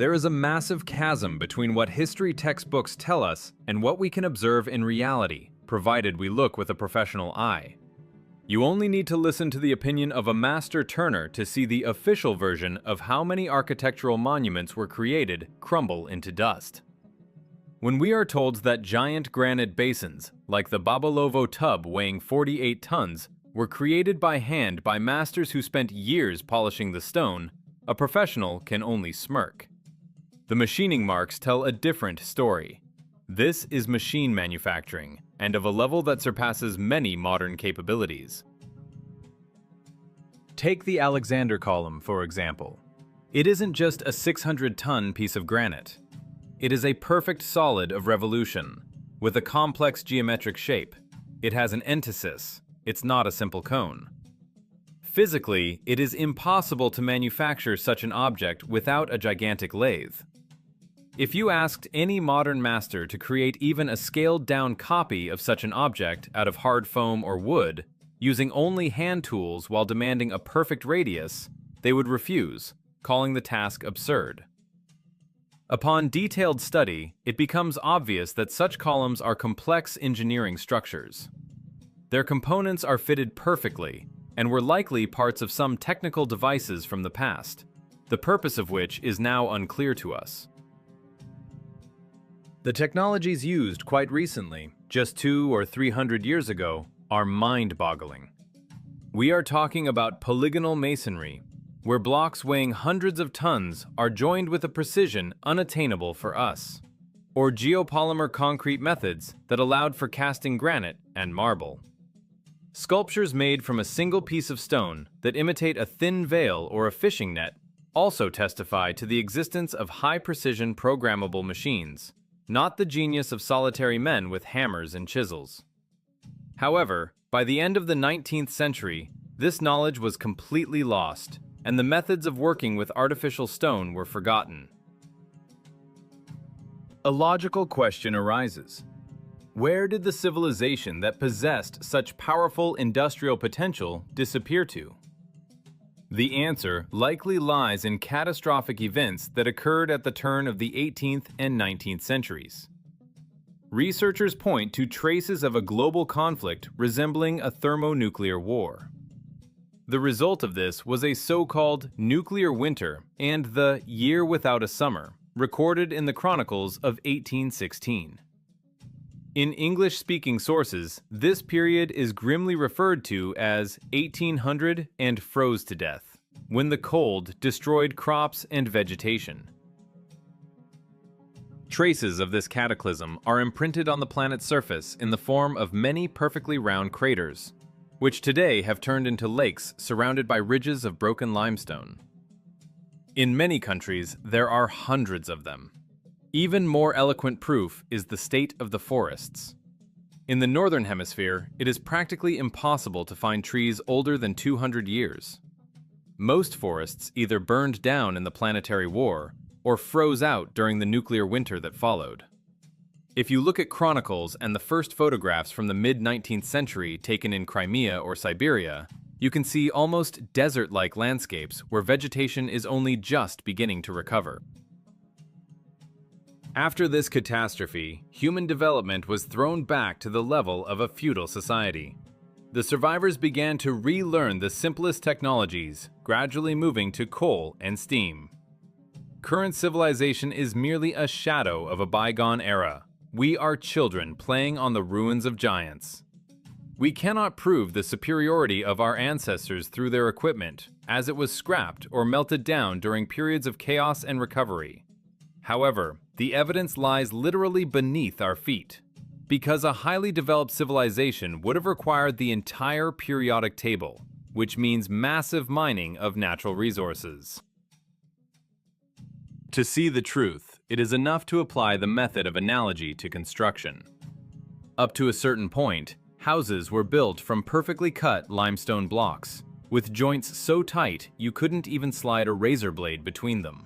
There is a massive chasm between what history textbooks tell us and what we can observe in reality, provided we look with a professional eye. You only need to listen to the opinion of a master turner to see the official version of how many architectural monuments were created crumble into dust. When we are told that giant granite basins, like the Babalovo tub weighing 48 tons, were created by hand by masters who spent years polishing the stone, a professional can only smirk. The machining marks tell a different story. This is machine manufacturing, and of a level that surpasses many modern capabilities. Take the Alexander Column, for example. It isn't just a 600-ton piece of granite. It is a perfect solid of revolution, with a complex geometric shape. It has an entasis. It's not a simple cone. Physically, it is impossible to manufacture such an object without a gigantic lathe. If you asked any modern master to create even a scaled-down copy of such an object out of hard foam or wood, using only hand tools while demanding a perfect radius, they would refuse, calling the task absurd. Upon detailed study, it becomes obvious that such columns are complex engineering structures. Their components are fitted perfectly, and were likely parts of some technical devices from the past, the purpose of which is now unclear to us. The technologies used quite recently, just 200 or 300 years ago, are mind-boggling. We are talking about polygonal masonry, where blocks weighing hundreds of tons are joined with a precision unattainable for us, or geopolymer concrete methods that allowed for casting granite and marble. Sculptures made from a single piece of stone that imitate a thin veil or a fishing net also testify to the existence of high-precision programmable machines, not the genius of solitary men with hammers and chisels. However, by the end of the 19th century, this knowledge was completely lost, and the methods of working with artificial stone were forgotten. A logical question arises. Where did the civilization that possessed such powerful industrial potential disappear to? The answer likely lies in catastrophic events that occurred at the turn of the 18th and 19th centuries. Researchers point to traces of a global conflict resembling a thermonuclear war. The result of this was a so-called nuclear winter and the year without a summer, recorded in the chronicles of 1816. In English-speaking sources, this period is grimly referred to as 1800 and froze to death, when the cold destroyed crops and vegetation. Traces of this cataclysm are imprinted on the planet's surface in the form of many perfectly round craters, which today have turned into lakes surrounded by ridges of broken limestone. In many countries, there are hundreds of them. Even more eloquent proof is the state of the forests. In the northern hemisphere, it is practically impossible to find trees older than 200 years. Most forests either burned down in the planetary war or froze out during the nuclear winter that followed. If you look at chronicles and the first photographs from the mid-19th century taken in Crimea or Siberia, you can see almost desert-like landscapes where vegetation is only just beginning to recover. After this catastrophe, human development was thrown back to the level of a feudal society. The survivors began to relearn the simplest technologies, gradually moving to coal and steam. Current civilization is merely a shadow of a bygone era. We are children playing on the ruins of giants. We cannot prove the superiority of our ancestors through their equipment, as it was scrapped or melted down during periods of chaos and recovery. However, the evidence lies literally beneath our feet, because a highly developed civilization would have required the entire periodic table, which means massive mining of natural resources. To see the truth, it is enough to apply the method of analogy to construction. Up to a certain point, houses were built from perfectly cut limestone blocks, with joints so tight you couldn't even slide a razor blade between them.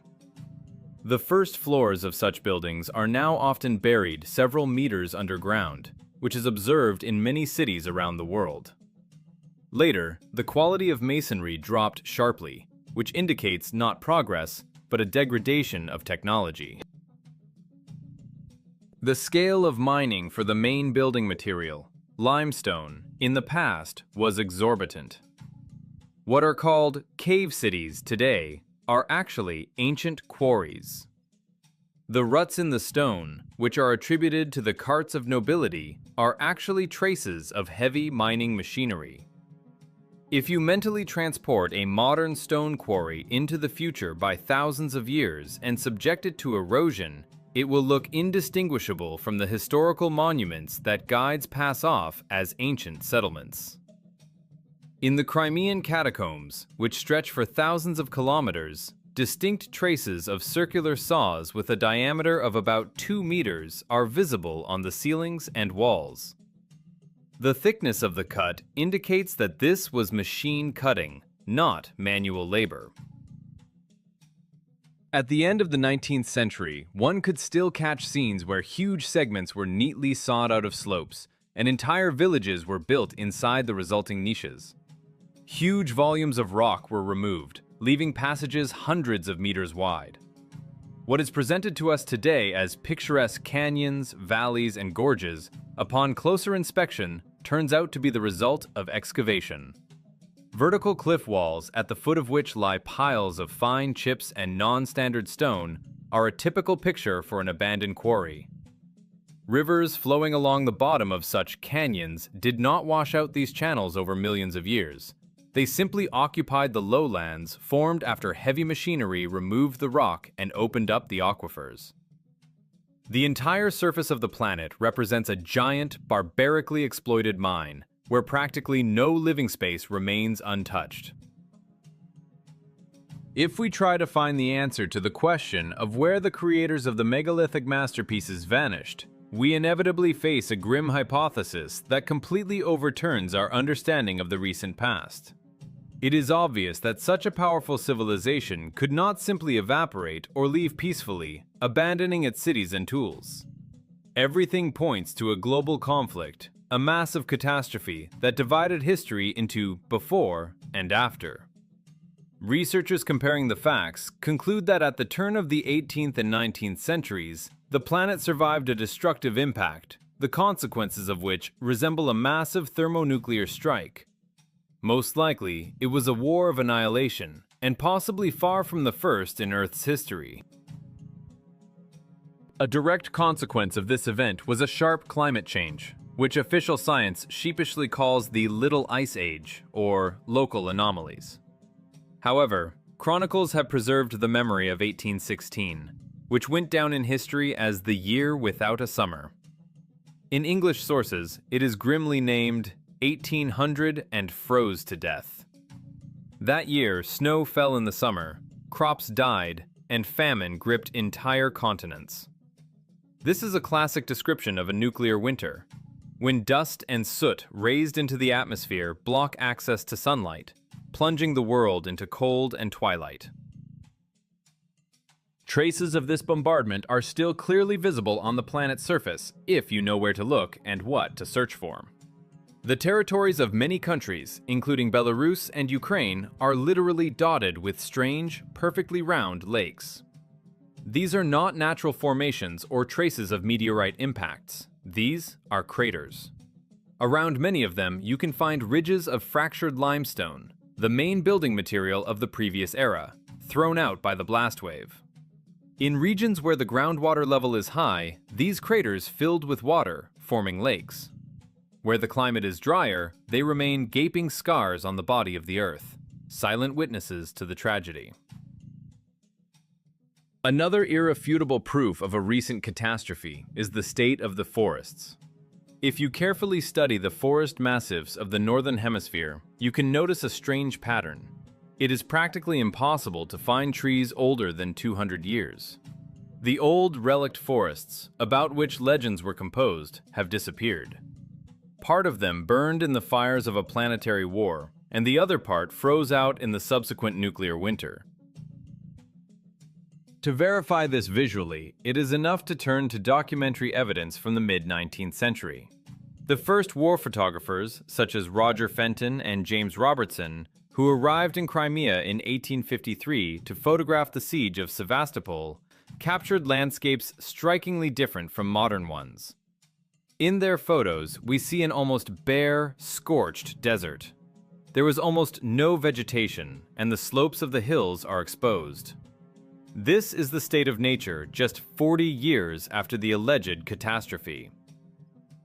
The first floors of such buildings are now often buried several meters underground, which is observed in many cities around the world. Later, the quality of masonry dropped sharply, which indicates not progress, but a degradation of technology. The scale of mining for the main building material, limestone, in the past was exorbitant. What are called cave cities today are actually ancient quarries. The ruts in the stone, which are attributed to the carts of nobility, are actually traces of heavy mining machinery. If you mentally transport a modern stone quarry into the future by thousands of years and subject it to erosion, it will look indistinguishable from the historical monuments that guides pass off as ancient settlements. In the Crimean catacombs, which stretch for thousands of kilometers, distinct traces of circular saws with a diameter of about 2 meters are visible on the ceilings and walls. The thickness of the cut indicates that this was machine cutting, not manual labor. At the end of the 19th century, one could still catch scenes where huge segments were neatly sawed out of slopes, and entire villages were built inside the resulting niches. Huge volumes of rock were removed, leaving passages hundreds of meters wide. What is presented to us today as picturesque canyons, valleys, and gorges, upon closer inspection, turns out to be the result of excavation. Vertical cliff walls, at the foot of which lie piles of fine chips and non-standard stone, are a typical picture for an abandoned quarry. Rivers flowing along the bottom of such canyons did not wash out these channels over millions of years. They simply occupied the lowlands formed after heavy machinery removed the rock and opened up the aquifers. The entire surface of the planet represents a giant, barbarically exploited mine, where practically no living space remains untouched. If we try to find the answer to the question of where the creators of the megalithic masterpieces vanished, we inevitably face a grim hypothesis that completely overturns our understanding of the recent past. It is obvious that such a powerful civilization could not simply evaporate or leave peacefully, abandoning its cities and tools. Everything points to a global conflict, a massive catastrophe that divided history into before and after. Researchers comparing the facts conclude that at the turn of the 18th and 19th centuries, the planet survived a destructive impact, the consequences of which resemble a massive thermonuclear strike. Most likely, it was a war of annihilation, and possibly far from the first in Earth's history. A direct consequence of this event was a sharp climate change, which official science sheepishly calls the Little Ice Age, or local anomalies. However, chronicles have preserved the memory of 1816, which went down in history as the year without a summer. In English sources, it is grimly named 1800 and froze to death. That year, snow fell in the summer, crops died, and famine gripped entire continents. This is a classic description of a nuclear winter, when dust and soot raised into the atmosphere block access to sunlight, plunging the world into cold and twilight. Traces of this bombardment are still clearly visible on the planet's surface if you know where to look and what to search for. The territories of many countries, including Belarus and Ukraine, are literally dotted with strange, perfectly round lakes. These are not natural formations or traces of meteorite impacts. These are craters. Around many of them, you can find ridges of fractured limestone, the main building material of the previous era, thrown out by the blast wave. In regions where the groundwater level is high, these craters filled with water, forming lakes. Where the climate is drier, they remain gaping scars on the body of the Earth, silent witnesses to the tragedy. Another irrefutable proof of a recent catastrophe is the state of the forests. If you carefully study the forest massifs of the Northern Hemisphere, you can notice a strange pattern. It is practically impossible to find trees older than 200 years. The old relict forests, about which legends were composed, have disappeared. Part of them burned in the fires of a planetary war, and the other part froze out in the subsequent nuclear winter. To verify this visually, it is enough to turn to documentary evidence from the mid-19th century. The first war photographers, such as Roger Fenton and James Robertson, who arrived in Crimea in 1853 to photograph the siege of Sevastopol, captured landscapes strikingly different from modern ones. In their photos, we see an almost bare, scorched desert. There was almost no vegetation, and the slopes of the hills are exposed. This is the state of nature just 40 years after the alleged catastrophe.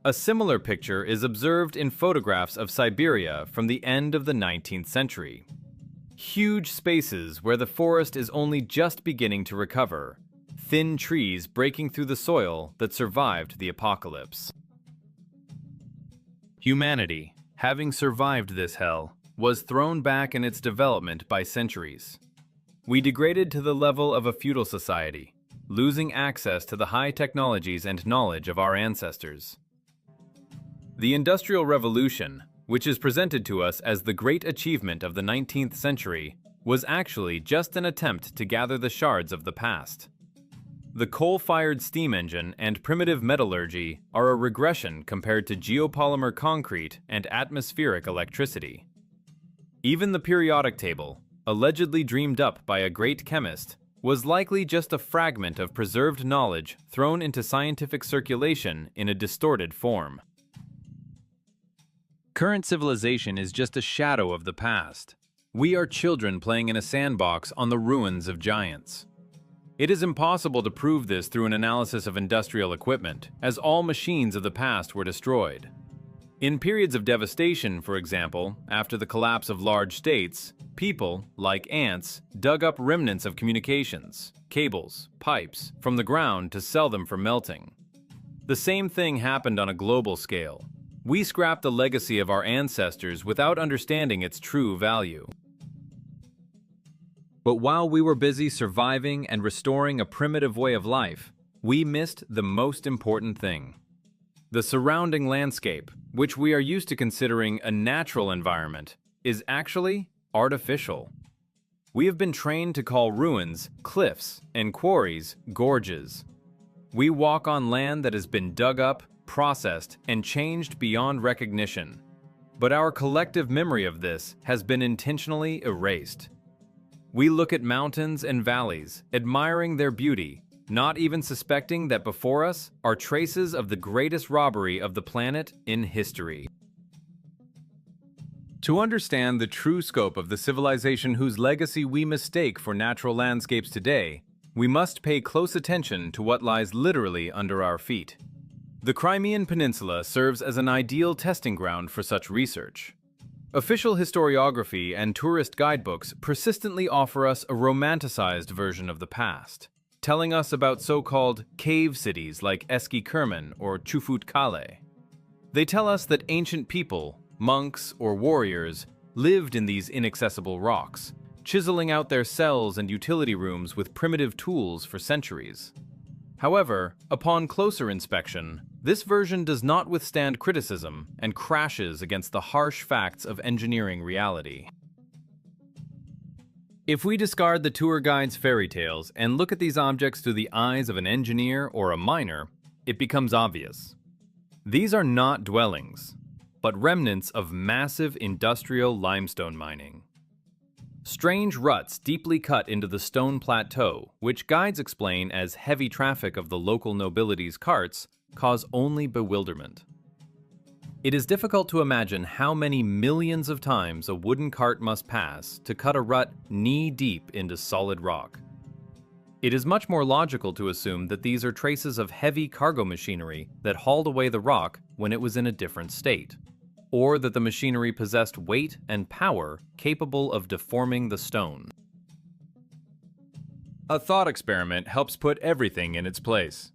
A similar picture is observed in photographs of Siberia from the end of the 19th century. Huge spaces where the forest is only just beginning to recover, thin trees breaking through the soil that survived the apocalypse. Humanity, having survived this hell, was thrown back in its development by centuries. We degraded to the level of a feudal society, losing access to the high technologies and knowledge of our ancestors. The Industrial Revolution, which is presented to us as the great achievement of the 19th century, was actually just an attempt to gather the shards of the past. The coal-fired steam engine and primitive metallurgy are a regression compared to geopolymer concrete and atmospheric electricity. Even the periodic table, allegedly dreamed up by a great chemist, was likely just a fragment of preserved knowledge thrown into scientific circulation in a distorted form. Current civilization is just a shadow of the past. We are children playing in a sandbox on the ruins of giants. It is impossible to prove this through an analysis of industrial equipment, as all machines of the past were destroyed. In periods of devastation, for example, after the collapse of large states, people, like ants, dug up remnants of communications, cables, pipes, from the ground to sell them for melting. The same thing happened on a global scale. We scrapped the legacy of our ancestors without understanding its true value. But while we were busy surviving and restoring a primitive way of life, we missed the most important thing. The surrounding landscape, which we are used to considering a natural environment, is actually artificial. We have been trained to call ruins cliffs and quarries gorges. We walk on land that has been dug up, processed, and changed beyond recognition. But our collective memory of this has been intentionally erased. We look at mountains and valleys, admiring their beauty, not even suspecting that before us are traces of the greatest robbery of the planet in history. To understand the true scope of the civilization whose legacy we mistake for natural landscapes today, we must pay close attention to what lies literally under our feet. The Crimean Peninsula serves as an ideal testing ground for such research. Official historiography and tourist guidebooks persistently offer us a romanticized version of the past, telling us about so-called cave cities like Eski Kerman or Chufut Kale. They tell us that ancient people, monks or warriors, lived in these inaccessible rocks, chiseling out their cells and utility rooms with primitive tools for centuries. However, upon closer inspection, this version does not withstand criticism and crashes against the harsh facts of engineering reality. If we discard the tour guide's fairy tales and look at these objects through the eyes of an engineer or a miner, it becomes obvious. These are not dwellings, but remnants of massive industrial limestone mining. Strange ruts deeply cut into the stone plateau, which guides explain as heavy traffic of the local nobility's carts, cause only bewilderment. It is difficult to imagine how many millions of times a wooden cart must pass to cut a rut knee-deep into solid rock. It is much more logical to assume that these are traces of heavy cargo machinery that hauled away the rock when it was in a different state, or that the machinery possessed weight and power capable of deforming the stone. A thought experiment helps put everything in its place.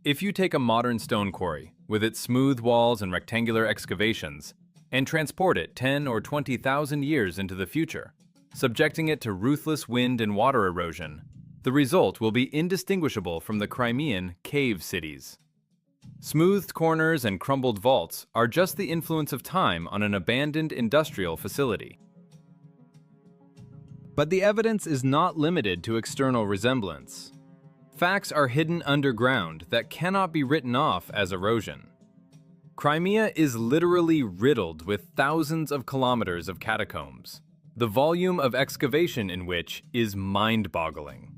If you take a modern stone quarry, with its smooth walls and rectangular excavations, and transport it 10 or 20,000 years into the future, subjecting it to ruthless wind and water erosion, the result will be indistinguishable from the Crimean cave cities. Smoothed corners and crumbled vaults are just the influence of time on an abandoned industrial facility. But the evidence is not limited to external resemblance. Facts are hidden underground that cannot be written off as erosion. Crimea is literally riddled with thousands of kilometers of catacombs. the volume of excavation in which is mind-boggling.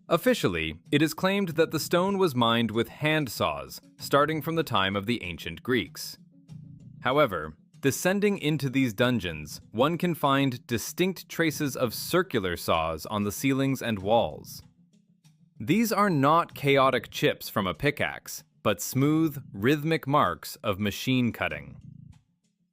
Officially, it is claimed that the stone was mined with hand saws, starting from the time of the ancient Greeks. However, descending into these dungeons, one can find distinct traces of circular saws on the ceilings and walls. These are not chaotic chips from a pickaxe, but smooth, rhythmic marks of machine cutting.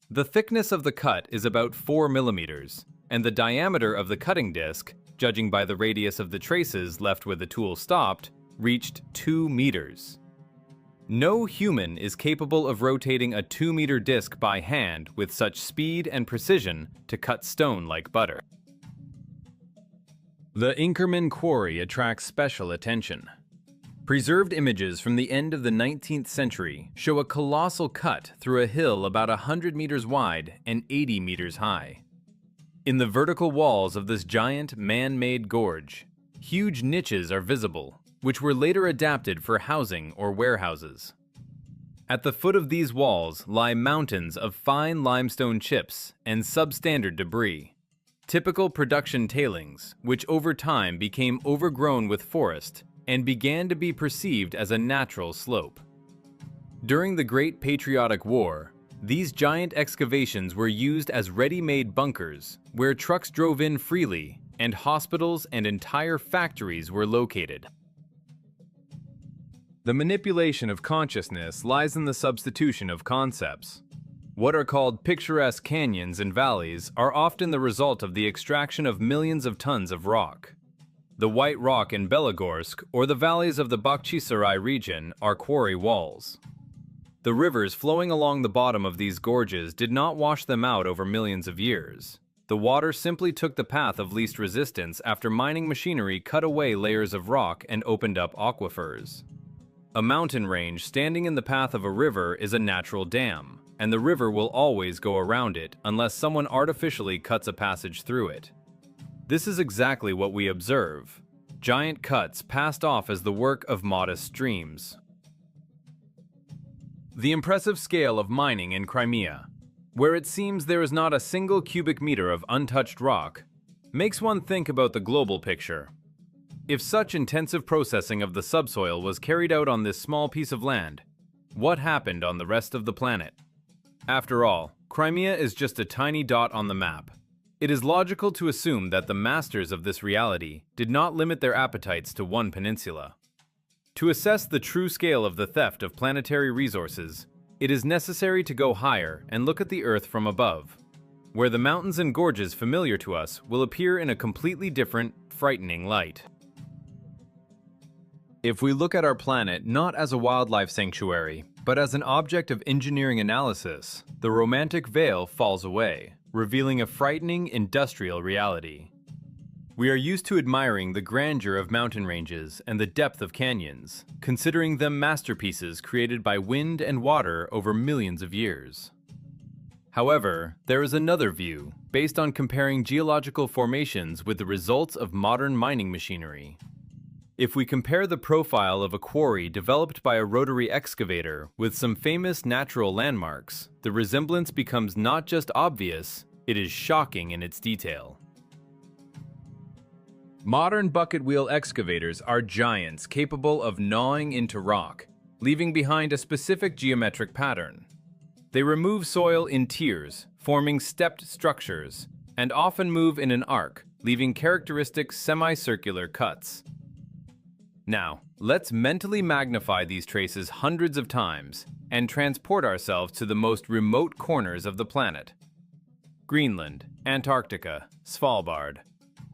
The thickness of the cut is about 4 millimeters, and the diameter of the cutting disc, judging by the radius of the traces left where the tool stopped, reached 2 meters. No human is capable of rotating a 2-meter disc by hand with such speed and precision to cut stone like butter. The Inkerman Quarry attracts special attention. Preserved images from the end of the 19th century show a colossal cut through a hill about 100 meters wide and 80 meters high. In the vertical walls of this giant man-made gorge, huge niches are visible, which were later adapted for housing or warehouses. At the foot of these walls lie mountains of fine limestone chips and substandard debris, typical production tailings, which over time became overgrown with forest and began to be perceived as a natural slope. During the Great Patriotic War, these giant excavations were used as ready-made bunkers where trucks drove in freely and hospitals and entire factories were located. The manipulation of consciousness lies in the substitution of concepts. What are called picturesque canyons and valleys are often the result of the extraction of millions of tons of rock. The White Rock in Belogorsk or the valleys of the Bakhchisarai region are quarry walls. The rivers flowing along the bottom of these gorges did not wash them out over millions of years. The water simply took the path of least resistance after mining machinery cut away layers of rock and opened up aquifers. A mountain range standing in the path of a river is a natural dam, and the river will always go around it unless someone artificially cuts a passage through it. This is exactly what we observe. Giant cuts passed off as the work of modest streams. The impressive scale of mining in Crimea, where it seems there is not a single cubic meter of untouched rock, makes one think about the global picture. If such intensive processing of the subsoil was carried out on this small piece of land, what happened on the rest of the planet? After all, Crimea is just a tiny dot on the map. It is logical to assume that the masters of this reality did not limit their appetites to one peninsula. To assess the true scale of the theft of planetary resources, it is necessary to go higher and look at the Earth from above, where the mountains and gorges familiar to us will appear in a completely different, frightening light. If we look at our planet not as a wildlife sanctuary, but as an object of engineering analysis, the romantic veil falls away, revealing a frightening industrial reality. We are used to admiring the grandeur of mountain ranges and the depth of canyons, considering them masterpieces created by wind and water over millions of years. However, there is another view, based on comparing geological formations with the results of modern mining machinery. If we compare the profile of a quarry developed by a rotary excavator with some famous natural landmarks, the resemblance becomes not just obvious, it is shocking in its detail. Modern bucket wheel excavators are giants capable of gnawing into rock, leaving behind a specific geometric pattern. They remove soil in tiers, forming stepped structures, and often move in an arc, leaving characteristic semicircular cuts. Now, let's mentally magnify these traces hundreds of times and transport ourselves to the most remote corners of the planet. Greenland, Antarctica, Svalbard.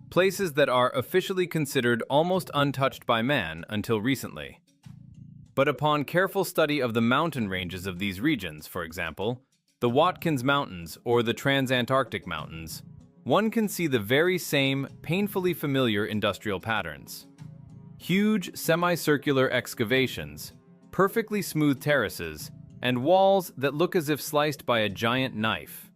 Places that are officially considered almost untouched by man until recently. But upon careful study of the mountain ranges of these regions, for example, the Watkins Mountains or the Transantarctic Mountains, one can see the very same painfully familiar industrial patterns. Huge semicircular excavations, perfectly smooth terraces, and walls that look as if sliced by a giant knife.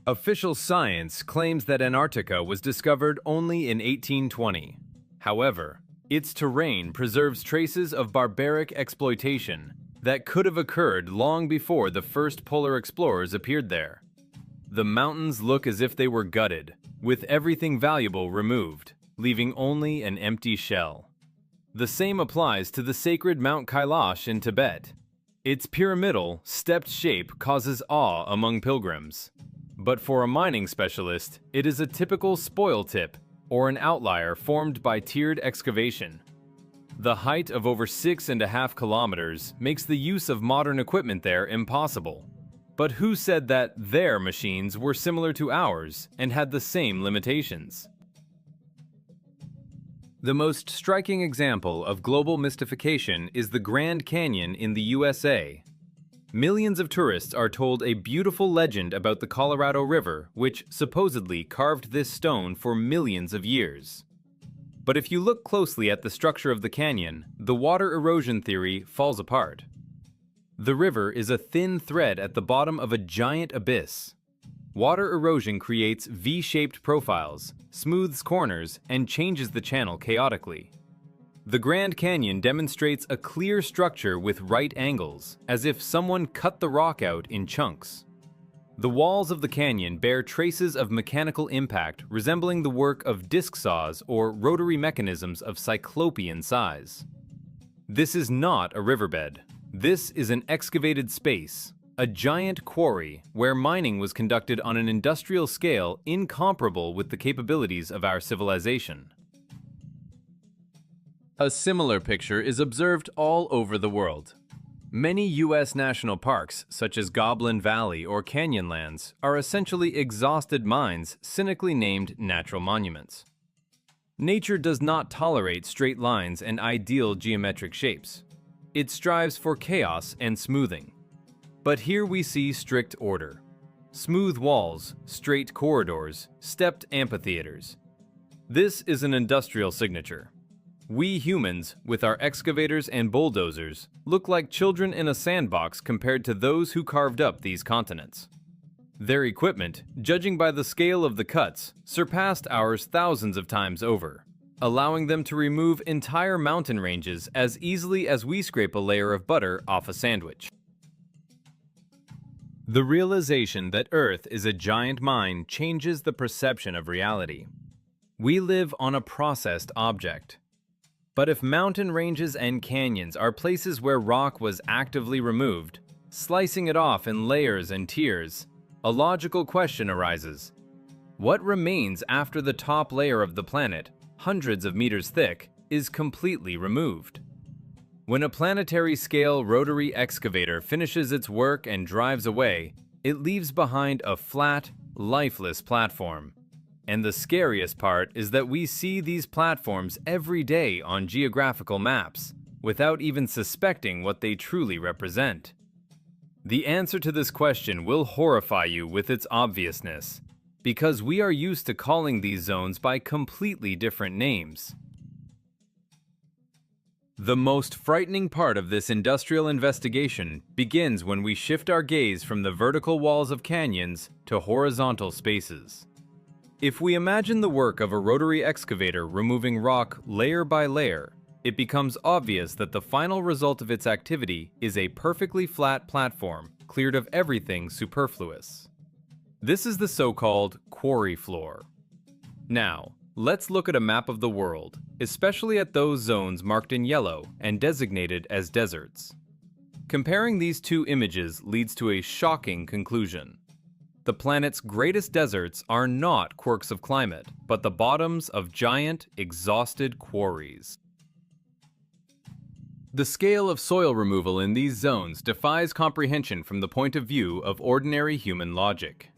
Official science claims that Antarctica was discovered only in 1820. However, its terrain preserves traces of barbaric exploitation that could have occurred long before the first polar explorers appeared there. The mountains look as if they were gutted, with everything valuable removed, leaving only an empty shell. The same applies to the sacred Mount Kailash in Tibet. Its pyramidal, stepped shape causes awe among pilgrims. But for a mining specialist, it is a typical spoil tip, or an outlier formed by tiered excavation. The height of over 6.5 kilometers makes the use of modern equipment there impossible. But who said that their machines were similar to ours and had the same limitations? The most striking example of global mystification is the Grand Canyon in the USA. Millions of tourists are told a beautiful legend about the Colorado River, which supposedly carved this stone for millions of years. But if you look closely at the structure of the canyon, the water erosion theory falls apart. The river is a thin thread at the bottom of a giant abyss. Water erosion creates V-shaped profiles, smooths corners, and changes the channel chaotically. The Grand Canyon demonstrates a clear structure with right angles, as if someone cut the rock out in chunks. The walls of the canyon bear traces of mechanical impact resembling the work of disc saws or rotary mechanisms of cyclopean size. This is not a riverbed. This is an excavated space, a giant quarry where mining was conducted on an industrial scale incomparable with the capabilities of our civilization. A similar picture is observed all over the world. Many U.S. national parks, such as Goblin Valley or Canyonlands, are essentially exhausted mines cynically named natural monuments. Nature does not tolerate straight lines and ideal geometric shapes. It strives for chaos and smoothing. But here we see strict order. Smooth walls, straight corridors, stepped amphitheaters. This is an industrial signature. We humans, with our excavators and bulldozers, look like children in a sandbox compared to those who carved up these continents. Their equipment, judging by the scale of the cuts, surpassed ours thousands of times over, allowing them to remove entire mountain ranges as easily as we scrape a layer of butter off a sandwich. The realization that Earth is a giant mine changes the perception of reality. We live on a processed object. But if mountain ranges and canyons are places where rock was actively removed, slicing it off in layers and tiers, a logical question arises. What remains after the top layer of the planet, hundreds of meters thick, is completely removed? When a planetary-scale rotary excavator finishes its work and drives away, it leaves behind a flat, lifeless platform. And the scariest part is that we see these platforms every day on geographical maps, without even suspecting what they truly represent. The answer to this question will horrify you with its obviousness, because we are used to calling these zones by completely different names. The most frightening part of this industrial investigation begins when we shift our gaze from the vertical walls of canyons to horizontal spaces. If we imagine the work of a rotary excavator removing rock layer by layer, it becomes obvious that the final result of its activity is a perfectly flat platform cleared of everything superfluous. This is the so-called quarry floor. Now, let's look at a map of the world, especially at those zones marked in yellow and designated as deserts. Comparing these two images leads to a shocking conclusion. The planet's greatest deserts are not quirks of climate, but the bottoms of giant, exhausted quarries. The scale of soil removal in these zones defies comprehension from the point of view of ordinary human logic.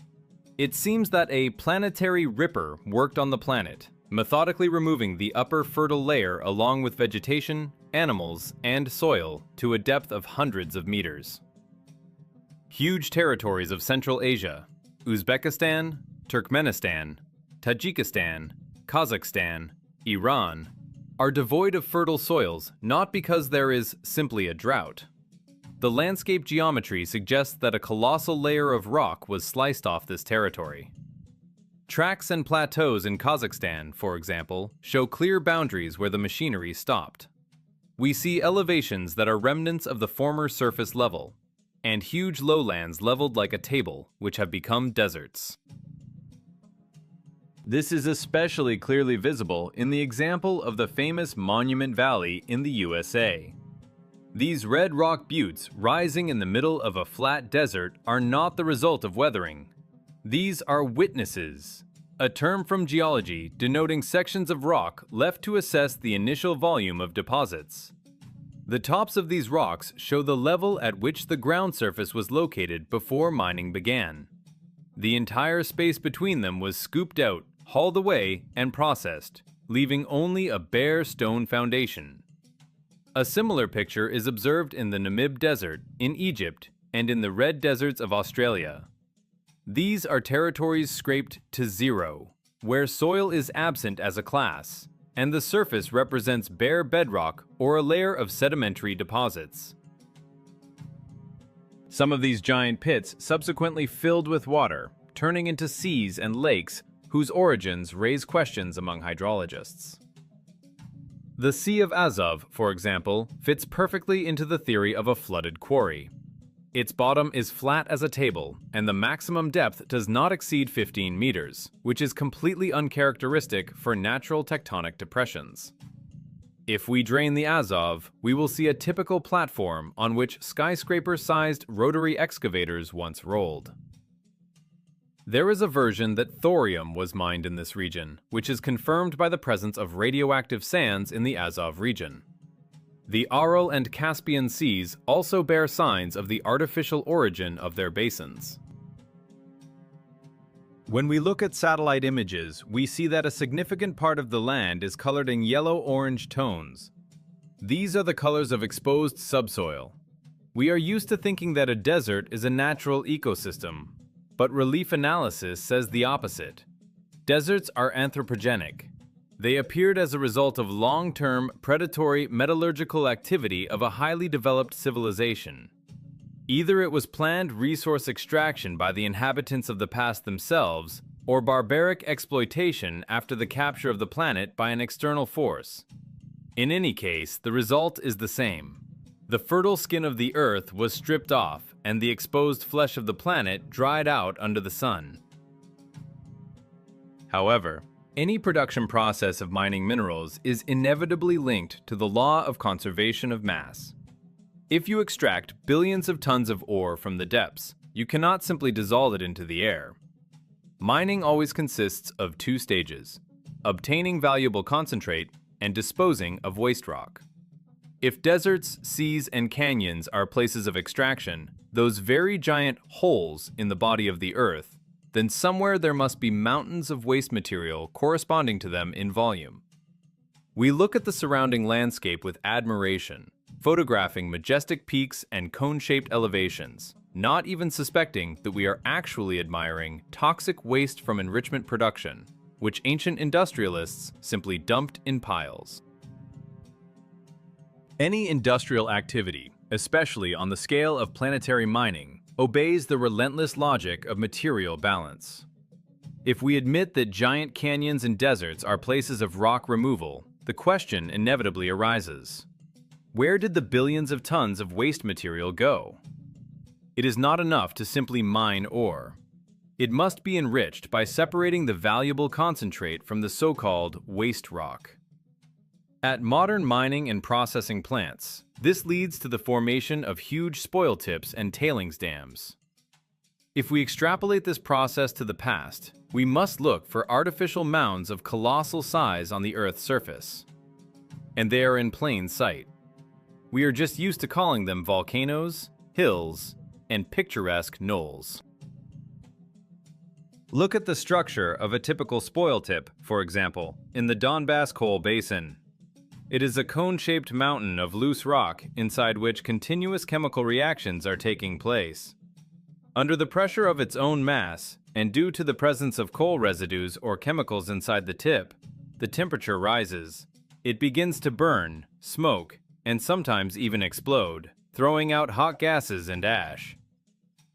It seems that a planetary ripper worked on the planet, methodically removing the upper fertile layer along with vegetation, animals, and soil to a depth of hundreds of meters. Huge territories of Central Asia, Uzbekistan, Turkmenistan, Tajikistan, Kazakhstan, Iran, are devoid of fertile soils not because there is simply a drought. The landscape geometry suggests that a colossal layer of rock was sliced off this territory. Tracks and plateaus in Kazakhstan, for example, show clear boundaries where the machinery stopped. We see elevations that are remnants of the former surface level. and huge lowlands leveled like a table, which have become deserts. This is especially clearly visible in the example of the famous Monument Valley in the USA. These red rock buttes rising in the middle of a flat desert are not the result of weathering. These are witnesses, a term from geology denoting sections of rock left to assess the initial volume of deposits. The tops of these rocks show the level at which the ground surface was located before mining began. The entire space between them was scooped out, hauled away, and processed, leaving only a bare stone foundation. A similar picture is observed in the Namib Desert, in Egypt, and in the Red Deserts of Australia. These are territories scraped to zero, where soil is absent as a class, and the surface represents bare bedrock or a layer of sedimentary deposits. Some of these giant pits subsequently filled with water, turning into seas and lakes whose origins raise questions among hydrologists. The Sea of Azov, for example, fits perfectly into the theory of a flooded quarry. Its bottom is flat as a table, and the maximum depth does not exceed 15 meters, which is completely uncharacteristic for natural tectonic depressions. If we drain the Azov, we will see a typical platform on which skyscraper-sized rotary excavators once rolled. There is a version that thorium was mined in this region, which is confirmed by the presence of radioactive sands in the Azov region. The Aral and Caspian Seas also bear signs of the artificial origin of their basins. When we look at satellite images, we see that a significant part of the land is colored in yellow-orange tones. These are the colors of exposed subsoil. We are used to thinking that a desert is a natural ecosystem, but relief analysis says the opposite. Deserts are anthropogenic. They appeared as a result of long-term predatory metallurgical activity of a highly developed civilization. Either it was planned resource extraction by the inhabitants of the past themselves, or barbaric exploitation after the capture of the planet by an external force. In any case, the result is the same. The fertile skin of the Earth was stripped off, and the exposed flesh of the planet dried out under the sun. However, any production process of mining minerals is inevitably linked to the law of conservation of mass. If you extract billions of tons of ore from the depths, you cannot simply dissolve it into the air. Mining always consists of two stages: obtaining valuable concentrate and disposing of waste rock. If deserts, seas, and canyons are places of extraction, those very giant holes in the body of the Earth, then somewhere there must be mountains of waste material corresponding to them in volume. We look at the surrounding landscape with admiration, photographing majestic peaks and cone-shaped elevations, not even suspecting that we are actually admiring toxic waste from enrichment production, which ancient industrialists simply dumped in piles. Any industrial activity, especially on the scale of planetary mining, obeys the relentless logic of material balance. If we admit that giant canyons and deserts are places of rock removal, the question inevitably arises: where did the billions of tons of waste material go? It is not enough to simply mine ore. It must be enriched by separating the valuable concentrate from the so-called waste rock. At modern mining and processing plants, this leads to the formation of huge spoil tips and tailings dams. If we extrapolate this process to the past, we must look for artificial mounds of colossal size on the Earth's surface. And they are in plain sight. We are just used to calling them volcanoes, hills, and picturesque knolls. Look at the structure of a typical spoil tip, for example, in the Donbass Coal Basin. It is a cone-shaped mountain of loose rock inside which continuous chemical reactions are taking place. Under the pressure of its own mass, and due to the presence of coal residues or chemicals inside the tip, the temperature rises. It begins to burn, smoke, and sometimes even explode, throwing out hot gases and ash.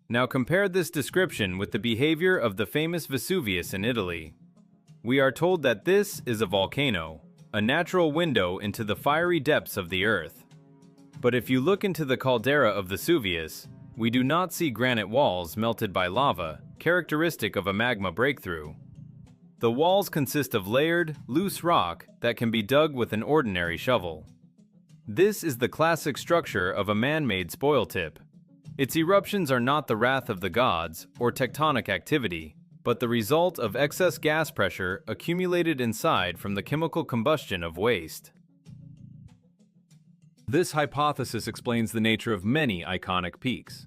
Now compare this description with the behavior of the famous Vesuvius in Italy. We are told that this is a volcano, a natural window into the fiery depths of the Earth. But if you look into the caldera of Vesuvius, we do not see granite walls melted by lava, characteristic of a magma breakthrough. The walls consist of layered, loose rock that can be dug with an ordinary shovel. This is the classic structure of a man-made spoil tip. Its eruptions are not the wrath of the gods or tectonic activity, but the result of excess gas pressure accumulated inside from the chemical combustion of waste. This hypothesis explains the nature of many iconic peaks.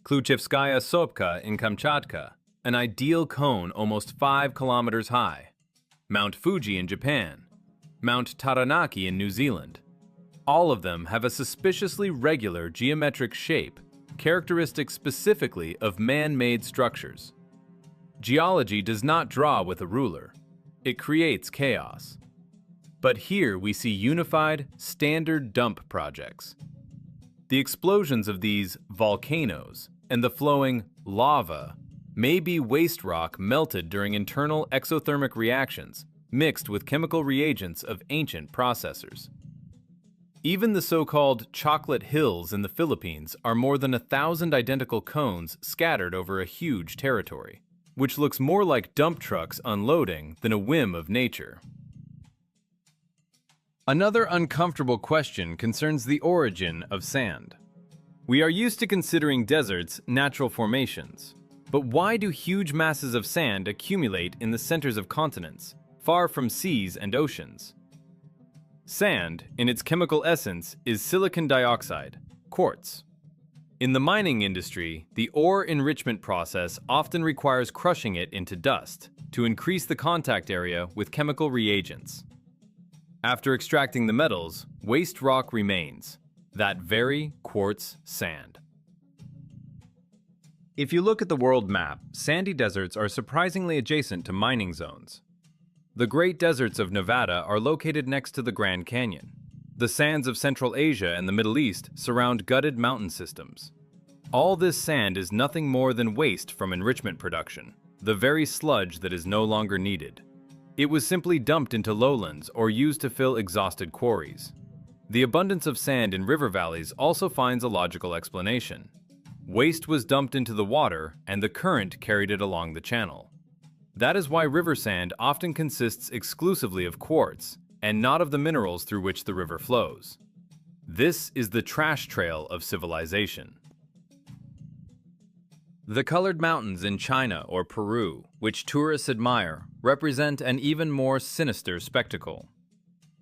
Kluchevskaya Sopka in Kamchatka, an ideal cone almost 5 kilometers high. Mount Fuji in Japan. Mount Taranaki in New Zealand. All of them have a suspiciously regular geometric shape, characteristic specifically of man-made structures. Geology does not draw with a ruler. It creates chaos. But here we see unified, standard dump projects. The explosions of these volcanoes and the flowing lava may be waste rock melted during internal exothermic reactions mixed with chemical reagents of ancient processors. Even the so-called chocolate hills in the Philippines are more than 1,000 identical cones scattered over a huge territory, which looks more like dump trucks unloading than a whim of nature. Another uncomfortable question concerns the origin of sand. We are used to considering deserts natural formations, but why do huge masses of sand accumulate in the centers of continents, far from seas and oceans? Sand, in its chemical essence, is silicon dioxide, quartz. In the mining industry, the ore enrichment process often requires crushing it into dust to increase the contact area with chemical reagents. After extracting the metals, waste rock remains, that very quartz sand. If you look at the world map, sandy deserts are surprisingly adjacent to mining zones. The Great Deserts of Nevada are located next to the Grand Canyon. The sands of Central Asia and the Middle East surround gutted mountain systems. All this sand is nothing more than waste from enrichment production, the very sludge that is no longer needed. It was simply dumped into lowlands or used to fill exhausted quarries. The abundance of sand in river valleys also finds a logical explanation. Waste was dumped into the water and the current carried it along the channel. That is why river sand often consists exclusively of quartz and not of the minerals through which the river flows. This is the trash trail of civilization. The colored mountains in China or Peru, which tourists admire, represent an even more sinister spectacle.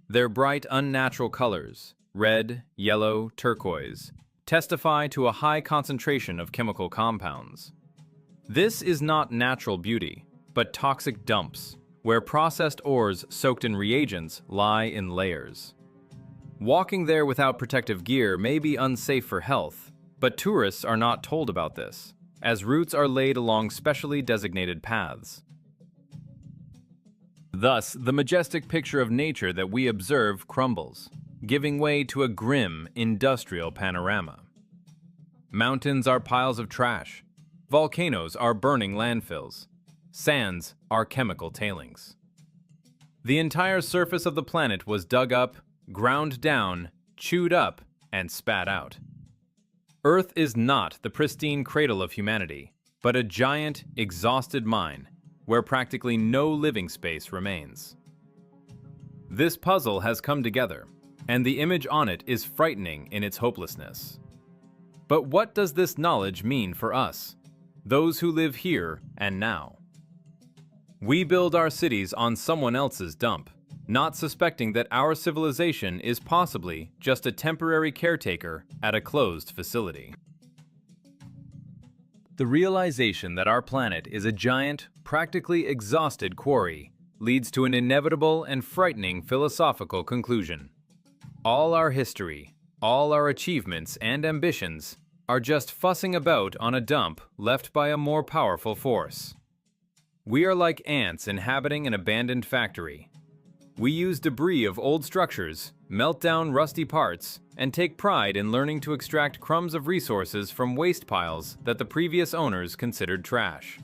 Their bright, unnatural colors, red, yellow, turquoise, testify to a high concentration of chemical compounds. This is not natural beauty, but toxic dumps, where processed ores soaked in reagents lie in layers. Walking there without protective gear may be unsafe for health, but tourists are not told about this, as routes are laid along specially designated paths. Thus, the majestic picture of nature that we observe crumbles, giving way to a grim, industrial panorama. Mountains are piles of trash. Volcanoes are burning landfills. Sands are chemical tailings. The entire surface of the planet was dug up, ground down, chewed up, and spat out. Earth is not the pristine cradle of humanity, but a giant, exhausted mine, where practically no living space remains. This puzzle has come together, and the image on it is frightening in its hopelessness. But what does this knowledge mean for us, those who live here and now? We build our cities on someone else's dump, not suspecting that our civilization is possibly just a temporary caretaker at a closed facility. The realization that our planet is a giant, practically exhausted quarry leads to an inevitable and frightening philosophical conclusion. All our history, all our achievements and ambitions are just fussing about on a dump left by a more powerful force. We are like ants inhabiting an abandoned factory. We use debris of old structures, melt down rusty parts, and take pride in learning to extract crumbs of resources from waste piles that the previous owners considered trash.